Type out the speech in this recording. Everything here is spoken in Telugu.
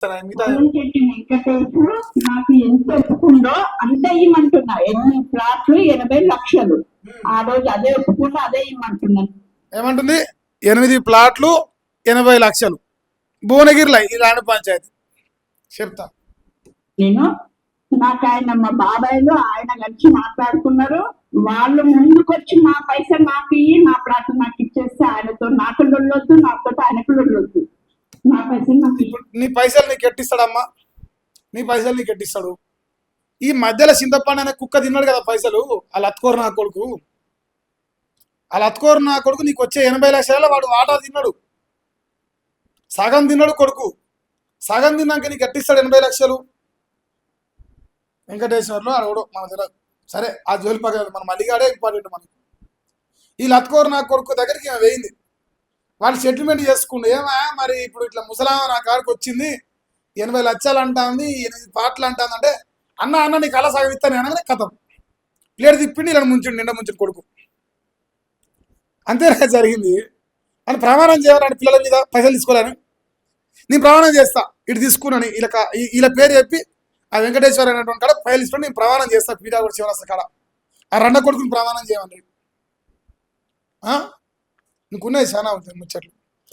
ఇస్తాను మిగతా చెట్టు వెంకటేశ్వర నాకు ఎంత ఒప్పుకుందో అంత ఇవ్వమంటున్నా. 8 ప్లాట్లు 80 లక్షలు. ఆ రోజు అదే ఒప్పుకుంటా, అదే ఇవ్వమంటున్నాను. ఏమంటుంది? 8 ప్లాట్లు 80 లక్షలు భువనగిరిలో ఈ రాణి పంచాయతీ చెప్తా నేను. నాకు ఆయన మా బాబాయ్లు ఆయన కలిసి మాట్లాడుకున్నారు. వాళ్ళు ముందుకొచ్చి మా పైసలు నాకు ఇయ్యి, నా ప్లాట్ నాకు ఇచ్చేస్తే ఆయనతో నాకు లొల్లొద్దు, నాతో ఆయనకు లొల్లొద్దు. నా పైసలు నాకు నీ పైసలు నీకు ఎట్టిస్తాడమ్మా? నీ పైసలు నీకు ఎట్టిస్తాడు? ఈ మధ్యలో చింతపండు అనే కుక్క తిన్నాడు కదా పైసలు, అలా అత్తుకోరు నా కొడుకు. అలా అత్తుకోరు నా కొడుకు నీకు వచ్చే 80 లక్షల వాడు వాటా తిన్నాడు. సగం తిన్నాడు కొడుకు. సగం తిన్నాక నీకు ఎట్టిస్తాడు 80 లక్షలు? వెంకటేశ్వర్లో అడగడు మన తెలియదు. సరే ఆ జోలి పక్కన మన మల్లిగాడే ఇంపార్టెంట్ మనకి. ఈ లత్కోరు నా కొడుకు దగ్గరికి వేయింది. వాళ్ళు సెటిల్మెంట్ చేసుకుండు. ఏమా మరి ఇప్పుడు ఇట్లా ముసలామ నా కాడికి వచ్చింది, 80 లక్షలు అంటుంది, 8 పాటలు అంటుంది అంటే, అన్న నీకు అలా సాగిస్తాను అనగానే కథం ప్లేట్ తిప్పిండి ఇలా ముంచుండి, నిండా ముంచుడు కొడుకు. అంతేనా జరిగింది? అని ప్రమాణం చేయాలని పిల్లల మీద పైసలు తీసుకోలేను. నేను ప్రమాణం చేస్తా ఇటు తీసుకున్నాను ఇలా పేరు చెప్పి ఆ వెంకటేశ్వర అనేటువంటి కాడ ఫైల్ తీసుకొని నేను ప్రమాణం చేస్తా. పీడాగూడ శివరాస్త కాడ ఆ 2 కొడుకుని ప్రమాణం చేయమని. నీకున్నాయి చాలా అవుతుంది ముచ్చట్లు.